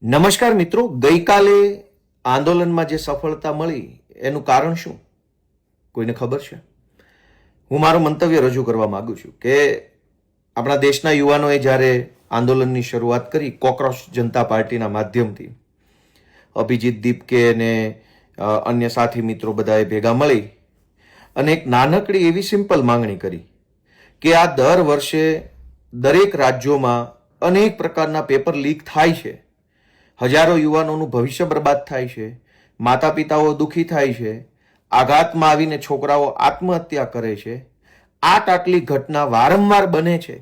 નમસ્કાર મિત્રો, ગઈકાલે આંદોલનમાં જે સફળતા મળી એનું કારણ શું? કોઈને ખબર છે? હું મારું મંતવ્ય રજૂ કરવા માંગુ છું કે આપણા દેશના યુવાનોએ જ્યારે આંદોલનની શરૂઆત કરી કોકરોચ જનતા પાર્ટીના માધ્યમથી, અભિજીત દીપકે અને અન્ય સાથી મિત્રો બધાએ ભેગા મળી અને એક નાનકડી એવી સિમ્પલ માંગણી કરી કે આ દર વર્ષે દરેક રાજ્યોમાં અનેક પ્રકારના પેપર લીક થાય છે, હજારો યુવાનોનું ભવિષ્ય બરબાદ થાય છે, માતા પિતાઓ દુઃખી થાય છે, આઘાતમાં આવીને છોકરાઓ આત્મહત્યા કરે છે, આટલી ઘટના વારંવાર બને છે,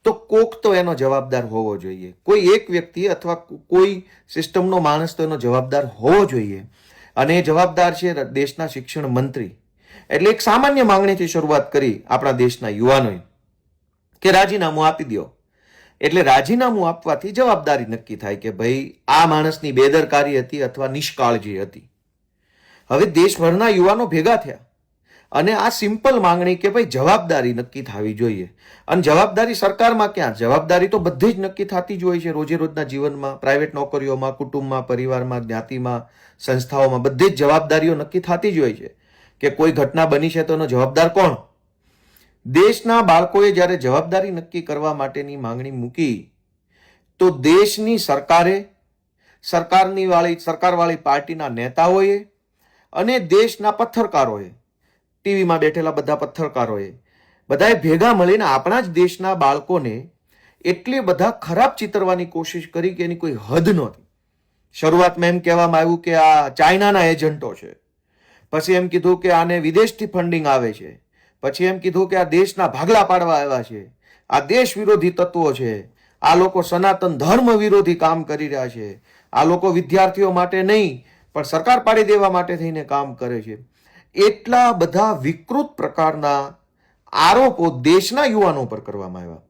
તો કોક તો એનો જવાબદાર હોવો જોઈએ. કોઈ એક વ્યક્તિ અથવા કોઈ સિસ્ટમનો માણસ તો એનો જવાબદાર હોવો જોઈએ, અને એ જવાબદાર છે દેશના શિક્ષણ મંત્રી. એટલે એક સામાન્ય માંગણીથી શરૂઆત કરી આપણા દેશના યુવાનોએ કે રાજીનામું આપી દો. એટલે રાજીનામું આપવાથી જવાબદારી નક્કી થાય કે ભાઈ આ માણસની બેદરકારી હતી અથવા નિષ્કાળજી હતી. હવે દેશભરના યુવાનો ભેગા થયા અને આ સિમ્પલ માંગણી કે ભાઈ જવાબદારી નક્કી થવી જોઈએ. અને જવાબદારી સરકારમાં ક્યાં, જવાબદારી તો બધી જ નક્કી થતી જ હોય છે રોજે રોજના જીવનમાં, પ્રાઇવેટ નોકરીઓમાં, કુટુંબમાં, પરિવારમાં, જ્ઞાતિમાં, સંસ્થાઓમાં, બધી જ જવાબદારીઓ નક્કી થતી જ હોય છે કે કોઈ ઘટના બની છે તો એનો જવાબદાર કોણ. દેશના બાળકોએ જ્યારે જવાબદારી નક્કી કરવા માટેની માંગણી મૂકી તો દેશની સરકારવાળી પાર્ટીના નેતાઓએ અને દેશના પત્રકારોએ, ટીવીમાં બેઠેલા બધા પત્રકારોએ બધાએ ભેગા મળીને આપણા જ દેશના બાળકોને એટલી બધા ખરાબ ચિતરવાની કોશિશ કરી કે એની કોઈ હદ નહોતી. શરૂઆતમાં એમ કહેવામાં આવ્યું કે આ ચાઇનાના એજન્ટો છે, પછી એમ કીધું કે આને વિદેશથી ફંડિંગ આવે છે, પછી એમ કીધું કે આ દેશના ભાગલા પાડવા આવ્યા છે, આ દેશ વિરોધી તત્વો છે, આ લોકો સનાતન ધર્મ વિરોધી કામ કરી રહ્યા છે, આ લોકો વિદ્યાર્થીઓ માટે નહીં પણ સરકાર પાડી દેવા માટે થઈને કામ કરે છે. એટલા બધા વિકૃત પ્રકારના આરોપો દેશના યુવાનો પર કરવામાં આવ્યા.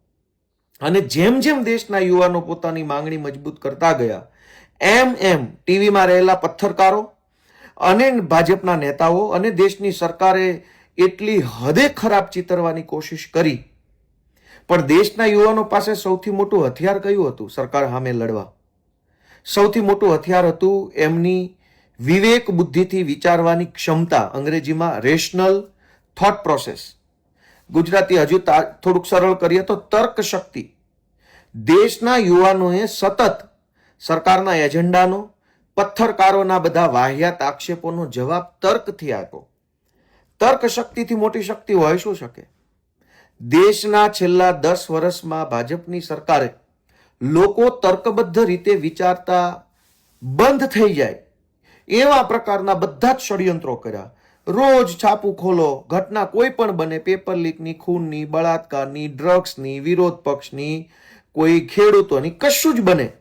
અને જેમ જેમ દેશના યુવાનો પોતાની માંગણી મજબૂત કરતા ગયા એમ એમ ટીવીમાં રહેલા પત્રકારો અને ભાજપના નેતાઓ અને દેશની સરકારે એટલી હદે ખરાબ ચિતરવાની કોશિશ કરી. પણ દેશના યુવાનો પાસે સૌથી મોટું હથિયાર કયું હતું સરકાર સામે લડવા? સૌથી મોટું હથિયાર હતું એમની વિવેક બુદ્ધિથી વિચારવાની ક્ષમતા, અંગ્રેજીમાં રેશનલ થોટ પ્રોસેસ, ગુજરાતી હજુ થોડુંક સરળ કરીએ તો તર્ક શક્તિ. દેશના યુવાનોએ સતત સરકારના એજન્ડાનો, પત્રકારોના બધા વાહિયાત આક્ષેપોનો જવાબ તર્કથી આપ્યો. તર્ક શક્તિથી મોટી શક્તિ હોય શું શકે? દેશના છેલ્લા 10 વર્ષમાં ભાજપની સરકારે લોકો તર્કબદ્ધ રીતે વિચારતા બંધ થઈ જાય એવા પ્રકારના બધા જ ષડયંત્રો કર્યા. રોજ છાપું ખોલો, ઘટના કોઈ પણ બને, પેપર લીકની, ખૂનની, બળાત્કારની, ડ્રગ્સની, વિરોધ પક્ષની, કોઈ ખેડૂતોની, કશું જ બને,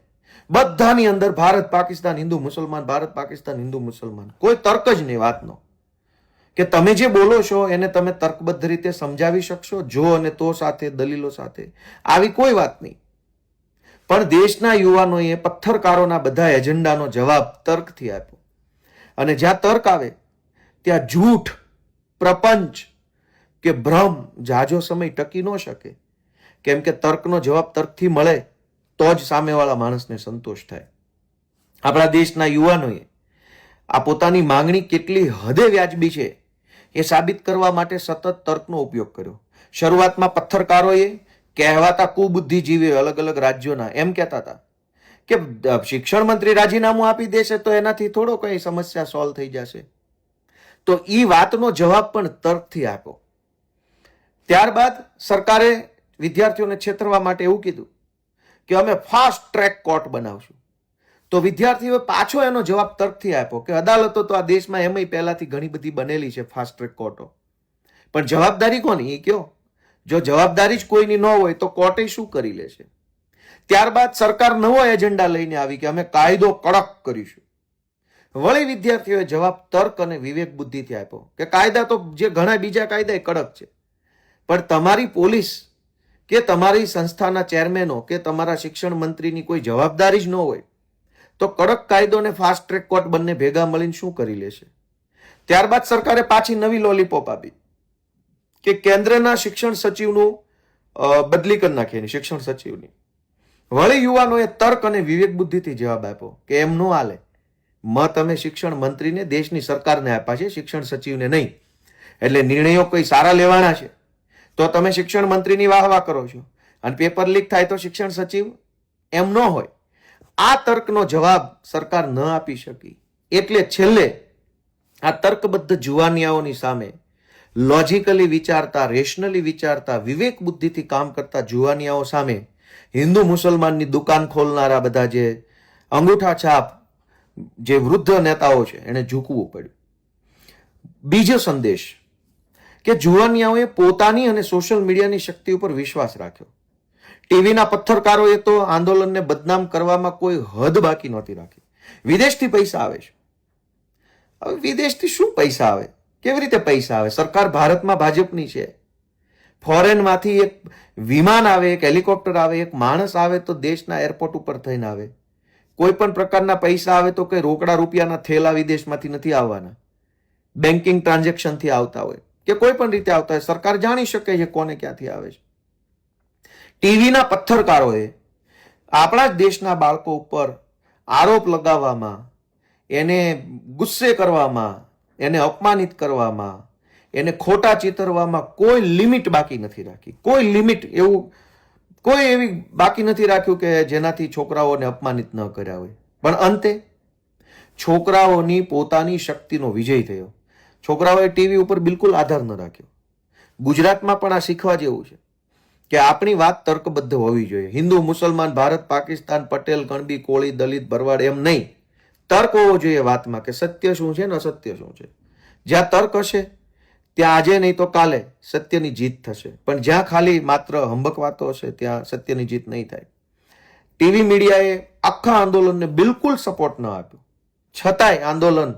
બધાની અંદર ભારત પાકિસ્તાન હિન્દુ મુસલમાન, ભારત પાકિસ્તાન હિન્દુ મુસલમાન. કોઈ તર્ક જ નહીં વાતનો કે તમે જે બોલો છો એને તમે તર્કબદ્ધ રીતે સમજાવી શકશો, જો અને તો સાથે, દલીલો સાથે, આવી કોઈ વાત નહીં. પણ દેશના યુવાનોએ પત્રકારોના બધા એજન્ડાનો જવાબ તર્કથી આપ્યો. અને જ્યાં તર્ક આવે ત્યાં જૂઠ, પ્રપંચ કે ભ્રમ જાજો સમય ટકી ન શકે. કેમ કે તર્કનો જવાબ તર્કથી મળે તો જ સામેવાળા માણસને સંતોષ થાય. આપણા દેશના યુવાનોએ આ પોતાની માંગણી કેટલી હદે વ્યાજબી છે એ સાબિત કરવા માટે સતત તર્કનો ઉપયોગ કર્યો. શરૂઆતમાં પત્રકારોએ કહેવાતા કુબુદ્ધિજીવીઓ અલગ અલગ રાજ્યોના એમ કહેતા હતા કે શિક્ષણ મંત્રી રાજીનામું આપી દેશે તો એનાથી થોડો કઈ સમસ્યા સોલ્વ થઈ જશે. તો એ વાતનો જવાબ પણ તર્કથી આપ્યો. ત્યારબાદ સરકારે વિદ્યાર્થીઓને છેતરવા માટે એવું કીધું કે અમે ફાસ્ટ ટ્રેક કોર્ટ બનાવશું. તો વિદ્યાર્થીઓએ પાછો એનો જવાબ તર્કથી આપ્યો કે અદાલતો તો આ દેશમાં એમય પહેલાથી ઘણી બધી બનેલી છે, ફાસ્ટ ટ્રેક કોર્ટો. પણ જવાબદારી કોની એ કયો? જો જવાબદારી જ કોઈની ન હોય તો કોર્ટે શું કરી લેશે? ત્યારબાદ સરકાર નવો એજન્ડા લઈને આવી કે અમે કાયદો કડક કરીશું. વળી વિદ્યાર્થીઓએ જવાબ તર્ક અને વિવેક બુદ્ધિથી આપ્યો કે કાયદા તો જે ઘણા બીજા કાયદા એ કડક છે, પણ તમારી પોલીસ કે તમારી સંસ્થાના ચેરમેનો કે તમારા શિક્ષણ મંત્રીની કોઈ જવાબદારી જ ન હોય તો કડક કાયદો અને ફાસ્ટ ટ્રેક કોર્ટ બંને ભેગા મળીને શું કરી લેશે? ત્યારબાદ સરકારે પાછી નવી લોલીપોપ આપી કે કેન્દ્રના શિક્ષણ સચિવનું બદલી કરી નાખી, શિક્ષણ સચિવની. વળી યુવાનોએ તર્ક અને વિવેક બુદ્ધિથી જવાબ આપ્યો કે એમ નો હાલે. મત અમે શિક્ષણ મંત્રીને, દેશની સરકારને આપ્યા છે, શિક્ષણ સચિવને નહીં. એટલે નિર્ણયો કોઈ સારા લેવાના છે તો તમે શિક્ષણ મંત્રીની વાહવા કરો છો, અને પેપર લીક થાય તો શિક્ષણ સચિવ? એમ ન હોય. આ તર્કનો જવાબ સરકાર ન આપી શકી. એટલે છેલ્લે આ તર્કબદ્ધ જુવાનિયાઓની સામે લોજિકલી વિચારતા, રેશનલી વિચારતા, વિવેક બુદ્ધિથી કામ કરતા જુવાનિયાઓ સામે હિન્દુ મુસલમાનની દુકાન ખોલનારા બધા જે અંગૂઠા છાપ જે વૃદ્ધ નેતાઓ છે એને ઝૂકવું પડ્યું. બીજો સંદેશ કે જુવાનિયાઓએ પોતાની અને સોશિયલ મીડિયાની શક્તિ ઉપર વિશ્વાસ રાખ્યો. ટીવીના પત્રકારોએ તો આંદોલનને બદનામ કરવામાં કોઈ હદ બાકી નહોતી રાખી. વિદેશથી પૈસા આવે છે. હવે વિદેશથી શું પૈસા આવે? કેવી રીતે પૈસા આવે? સરકાર ભારતમાં ભાજપની છે. ફોરેનમાંથી એક વિમાન આવે, એક હેલિકોપ્ટર આવે, એક માણસ આવે તો દેશના એરપોર્ટ ઉપર થઈને આવે. કોઈ પણ પ્રકારના પૈસા આવે તો કઈ રોકડા રૂપિયાના થેલા વિદેશમાંથી નથી આવવાના. બેન્કિંગ ટ્રાન્ઝેક્શનથી આવતા હોય કે કોઈ પણ રીતે આવતા હોય. સરકાર જાણી શકે છે કોને ક્યાંથી આવે છે. ટીવીના પત્રકારોએ આપણા જ દેશના બાળકો ઉપર આરોપ લગાવવામાં, એને ગુસ્સે કરવામાં, એને અપમાનિત કરવામાં, એને ખોટા ચિતરવામાં કોઈ લિમિટ બાકી નથી રાખી. કોઈ લિમિટ એવું કોઈ એવી બાકી નથી રાખ્યું કે જેનાથી છોકરાઓને અપમાનિત ન કર્યા હોય. પણ અંતે છોકરાઓની પોતાની શક્તિનો વિજય થયો. છોકરાઓએ ટીવી ઉપર બિલકુલ આધાર ન રાખ્યો. ગુજરાતમાં પણ આ શીખવા જેવું છે કે આપણી વાત તર્કબદ્ધ હોવી જોઈએ. હિન્દુ, મુસલમાન, ભારત, પાકિસ્તાન, પટેલ, ગણબી, કોળી, દલિત, ભરવાડ એમ નહીં. તર્ક હોવો જોઈએ વાતમાં કે સત્ય શું છે ને અસત્ય શું છે. જ્યાં તર્ક હશે ત્યાં આજે નહીં તો કાલે સત્યની જીત થશે. પણ જ્યાં ખાલી માત્ર હંબક વાતો હશે ત્યાં સત્યની જીત નહીં થાય. ટીવી મીડિયાએ આખા આંદોલનને બિલકુલ સપોર્ટ ન આપ્યો, છતાંય આંદોલન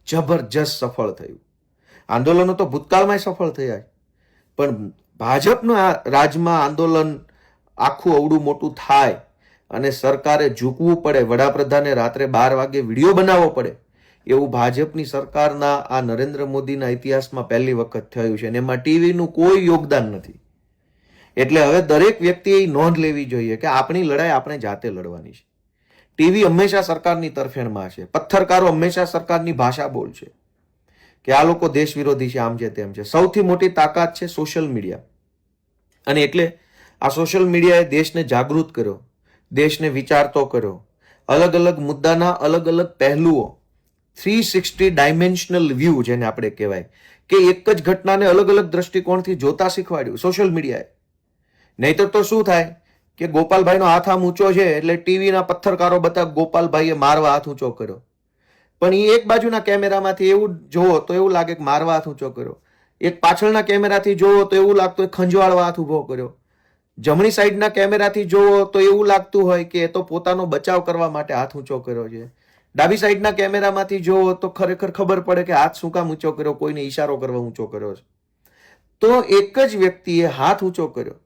જબરજસ્ત સફળ થયું. આંદોલનો તો ભૂતકાળમાં સફળ થયા, પણ ભાજપના રાજમાં આંદોલન આખું અવડું મોટું થાય અને સરકારે ઝૂકવું પડે, વડાપ્રધાને રાત્રે 12 વાગે વિડીયો બનાવવો પડે, એવું ભાજપની સરકારના આ નરેન્દ્ર મોદીના ઇતિહાસમાં પહેલી વખત થયું છે. અને એમાં ટીવીનું કોઈ યોગદાન નથી. એટલે હવે દરેક વ્યક્તિએ નોંધ લેવી જોઈએ કે આપણી લડાઈ આપણે જાતે લડવાની છે. ટીવી હંમેશા સરકારની તરફેણમાં છે. પત્રકારો હંમેશા સરકારની ભાષા બોલશે કે આ લોકો દેશ વિરોધી છે, આમ છે, તેમ છે. સૌથી મોટી તાકાત છે સોશિયલ મીડિયા. અને એટલે આ સોશિયલ મીડિયાએ દેશને જાગૃત કર્યો, દેશને વિચારતો કર્યો. અલગ અલગ મુદ્દાના અલગ અલગ પહેલુઓ, 360 ડાયમેન્શનલ વ્યૂ જેને આપણે કહેવાય, કે એક જ ઘટનાને અલગ અલગ દ્રષ્ટિકોણથી જોતા શીખવાડ્યું સોશિયલ મીડિયાએ. નહીતર તો શું થાય કે ગોપાલભાઈનો હાથ આમ ઊંચો છે એટલે ટીવીના પત્રકારો બધા ગોપાલભાઈએ મારવા હાથ ઊંચો કર્યો. પણ એ એક બાજુના કેમેરામાંથી એવું જોવો તો એવું લાગે કે મારવા હાથ ઊંચો કર્યો. એક પાછળના કેમેરાથી જોવો તો એવું લાગતું હોય ખંજવાળવા હાથ ઊભો કર્યો. જમણી સાઈડના કેમેરાથી જોવો તો એવું લાગતું હોય કે એ તો પોતાનો બચાવ કરવા માટે હાથ ઊંચો કર્યો છે. ડાબી સાઈડના કેમેરામાંથી જોવો તો ખરેખર ખબર પડે કે હાથ શું કામ ઊંચો કર્યો, કોઈને ઈશારો કરવા ઊંચો કર્યો છે. તો એક જ વ્યક્તિએ હાથ ઊંચો કર્યો,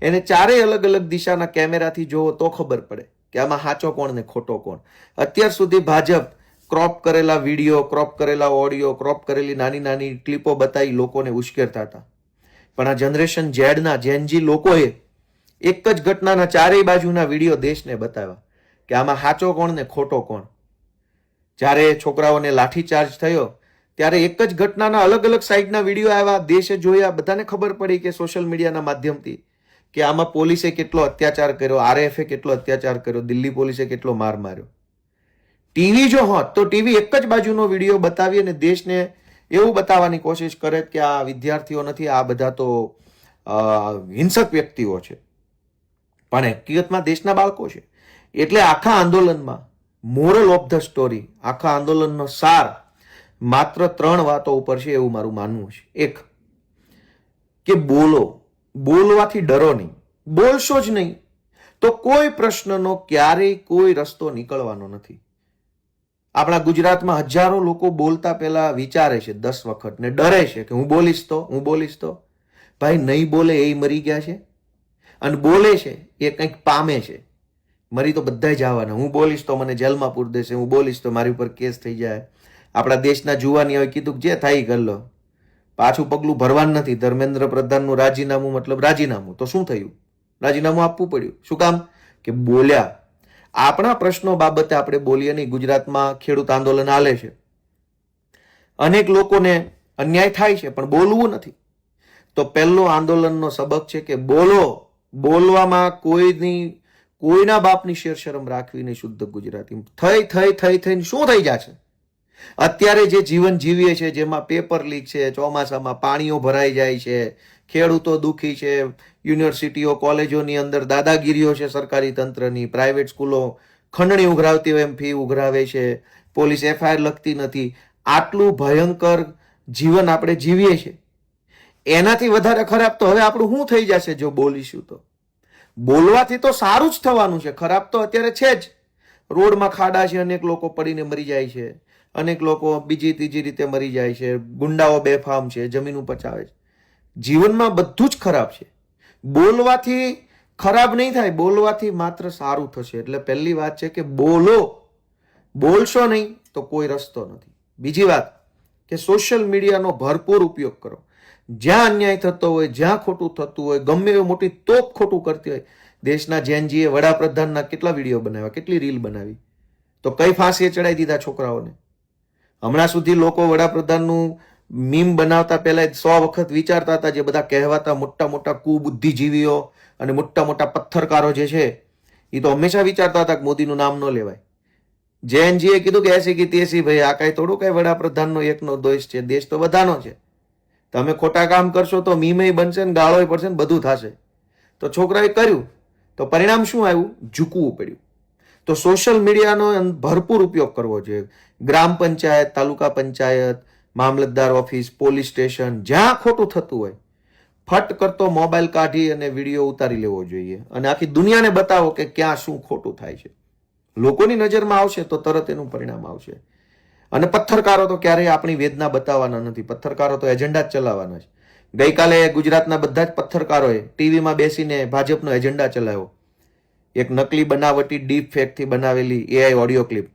એને ચારેય અલગ અલગ દિશાના કેમેરાથી જોવો તો ખબર પડે કે આમાં સાચો કોણ ને ખોટો કોણ. અત્યાર સુધી ભાજપ ક્રોપ કરેલા વિડીયો, ક્રોપ કરેલા ઓડિયો, ક્રોપ કરેલી નાની નાની ક્લિપો બતાવી લોકોને ઉશ્કેરતા હતા. પણ આ જનરેશન ઝેડના જેનજી લોકોએ એક જ ઘટનાના ચારેય બાજુના વિડીયો દેશને બતાવ્યા કે આમાં સાચો કોણ ને ખોટો કોણ. જ્યારે છોકરાઓને લાઠીચાર્જ થયો ત્યારે એક જ ઘટનાના અલગ અલગ સાઈડના વિડીયો આવ્યા, દેશે જોયા, બધાને ખબર પડી કે સોશિયલ મીડિયાના માધ્યમથી કે આમાં પોલીસે કેટલો અત્યાચાર કર્યો, આરએફએ કેટલો અત્યાચાર કર્યો, દિલ્હી પોલીસે કેટલો માર માર્યો. ટીવી જો હોત તો ટીવી એક જ બાજુનો વિડીયો બતાવી અને દેશને એવું બતાવવાની કોશિશ કરે કે આ વિદ્યાર્થીઓ નથી, આ બધા તો હિંસક વ્યક્તિઓ છે. પણ હકીકતમાં દેશના બાળકો છે. એટલે આખા આંદોલનમાં મોરલ ઓફ ધ સ્ટોરી, આખા આંદોલનનો સાર માત્ર 3 વાતો ઉપર છે એવું મારું માનવું છે. એક કે બોલો, બોલવાથી ડરો નહીં. બોલશો જ નહીં તો કોઈ પ્રશ્નનો ક્યારેય કોઈ રસ્તો નીકળવાનો નથી. આપણા ગુજરાતમાં હજારો લોકો બોલતા પહેલા વિચારે છે 10 વખત ને ડરે છે કે હું બોલીશ તો. ભાઈ નહીં બોલે એ મરી ગયા છે, અને બોલે છે એ કંઈક પામે છે. મરી તો બધા જવાના. હું બોલીશ તો મને જેલમાં પૂરી દેશે, હું બોલીશ તો મારી ઉપર કેસ થઈ જાય. આપણા દેશના જુવાનીઓએ કીધું જે થાય કરી લો, પાછું પગલું ભરવાનું નથી. ધર્મેન્દ્ર પ્રધાનનું રાજીનામું મતલબ રાજીનામું. તો શું થયું? રાજીનામું આપવું પડ્યું. શું કામ? કે બોલ્યા. આપણા પ્રશ્નો બાબતે આપણે બોલીએ નહીં. ગુજરાતમાં ખેડૂત આંદોલન હાલે છે, અનેક લોકોને અન્યાય થાય છે, પણ બોલવું નથી. તો પહેલો આંદોલનનો સબક છે કે બોલો. બોલવામાં કોઈના બાપની શેર શરમ રાખવી નહીં. શુદ્ધ ગુજરાતી થઈને શું થઈ જશે? અત્યારે જે જીવન જીવીએ છે, જેમાં પેપર લીક છે, ચોમાસામાં પાણીઓ ભરાઈ જાય છે, ખેડૂતો દુઃખી છે, યુનિવર્સિટીઓ કોલેજોની અંદર દાદાગીરીઓ છે સરકારી તંત્રની, પ્રાઇવેટ સ્કૂલો ખંડણી ઉઘરાવતી હોય એમ ફી ઉઘરાવે છે, પોલીસ FIR લખતી નથી. આટલું ભયંકર જીવન આપણે જીવીએ છીએ. એનાથી વધારે ખરાબ તો હવે આપણું શું થઈ જશે જો બોલીશું તો? બોલવાથી તો સારું જ થવાનું છે. ખરાબ તો અત્યારે છે જ. રોડમાં ખાડા છે, અનેક લોકો પડીને મરી જાય છે, અનેક લોકો બીજી ત્રીજી રીતે મરી જાય છે, ગુંડાઓ બેફામ છે, જમીન ઉપર ચાવે છે. જીવનમાં બધું જ ખરાબ છે. બોલવાથી ખરાબ નહીં થાય, બોલવાથી માત્ર સારું થશે. એટલે પહેલી વાત છે કે બોલો. બોલશો નહીં તો કોઈ રસ્તો નથી. બીજી વાત કે સોશિયલ મીડિયાનો ભરપૂર ઉપયોગ કરો. જ્યાં અન્યાય થતો હોય, જ્યાં ખોટું થતું હોય, ગમે એવી મોટી તોપ ખોટું કરતી હોય. દેશના જેનજીએ વડાપ્રધાનના કેટલા વિડીયો બનાવ્યા, કેટલી રીલ બનાવી, તો કઈ ફાંસીએ ચડાવી દીધા છોકરાઓને. હમણાં સુધી લોકો વડાપ્રધાનનું મીમ બનાવતા પહેલા 100 વખત વિચારતા હતા. જે બધા કહેવાતા મોટા મોટા કુબુદ્ધિજીવીઓ અને મોટા મોટા પથ્થરકારો જે છે, એ તો હંમેશા વિચારતા હતા કે મોદીનું નામ ન લેવાય. જેએનજીએ કીધું કે એસી કી તેસી, ભાઈ આ કઈ થોડું કઈ વડાપ્રધાનનો એકનો દોષ છે, દેશ તો બધાનો છે. તમે ખોટા કામ કરશો તો મીમે બનશે ને ગાળોય પડશે ને બધું થશે. તો છોકરાએ કર્યું તો પરિણામ શું આવ્યું? ઝૂકવું પડ્યું. તો સોશિયલ મીડિયાનો ભરપૂર ઉપયોગ કરવો જોઈએ. ગ્રામ પંચાયત, તાલુકા પંચાયત, મામલતદાર ઓફિસ, પોલીસ સ્ટેશન, જ્યાં ખોટું થતું હોય ફટ કરતો મોબાઈલ કાઢી અને વિડીયો ઉતારી લેવો જોઈએ અને આખી દુનિયાને બતાવો કે ક્યાં શું ખોટું થાય છે. લોકોની નજરમાં આવશે તો તરત એનું પરિણામ આવશે. અને પથ્થરકારો તો ક્યારેય આપણી વેદના બતાવવાના નથી. પથ્થરકારો તો એજન્ડા જ ચલાવવાના છે. ગઈકાલે ગુજરાતના બધા જ પથ્થરકારોએ ટીવીમાં બેસીને ભાજપનો એજન્ડા ચલાવ્યો. એક નકલી બનાવટી ડીપ ફેકથી બનાવેલી AI ઓડિયો ક્લિપ.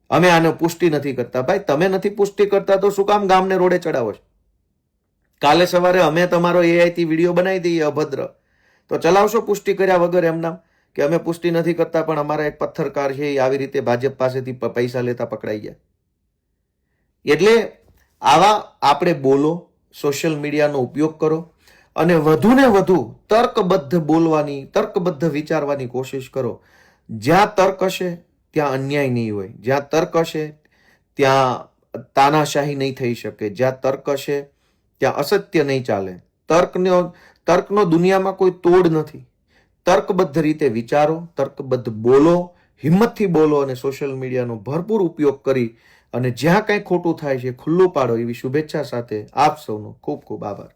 અમે આને પુષ્ટિ નથી કરતા. ભાઈ તમે નથી પુષ્ટિ કરતા તો શું કામ ગામને રોડે ચડાવો છો? કાલે સવારે અમે તમારો AI થી વિડીયો બનાવી દઈએ અભદ્ર, તો ચલાવશો પુષ્ટિ કર્યા વગર એમના કે અમે પુષ્ટિ નથી કરતા પણ અમારા એક પથ્થરકાર છે એ આવી રીતે ભાજપ પાસેથી પૈસા લેતા પકડાઈ ગયા. એટલે આવા આપણે બોલો, સોશિયલ મીડિયાનો ઉપયોગ કરો અને વધુને વધુ તર્કબદ્ધ બોલવાની, તર્કબદ્ધ વિચારવાની કોશિશ કરો. જ્યાં તર્ક હશે ત્યાં અન્યાય નહીં હોય. જ્યાં તર્ક હશે ત્યાં તાનાશાહી નહીં થઈ શકે. જ્યાં તર્ક હશે ત્યાં અસત્ય નહીં ચાલે. તર્કનો દુનિયામાં કોઈ તોડ નથી. તર્કબદ્ધ રીતે વિચારો, તર્કબદ્ધ બોલો, હિંમતથી બોલો અને સોશિયલ મીડિયાનો ભરપૂર ઉપયોગ કરી અને જ્યાં કંઈ ખોટું થાય છે ખુલ્લું પાડો. એવી શુભેચ્છા સાથે આપ સૌનો ખૂબ ખૂબ આભાર.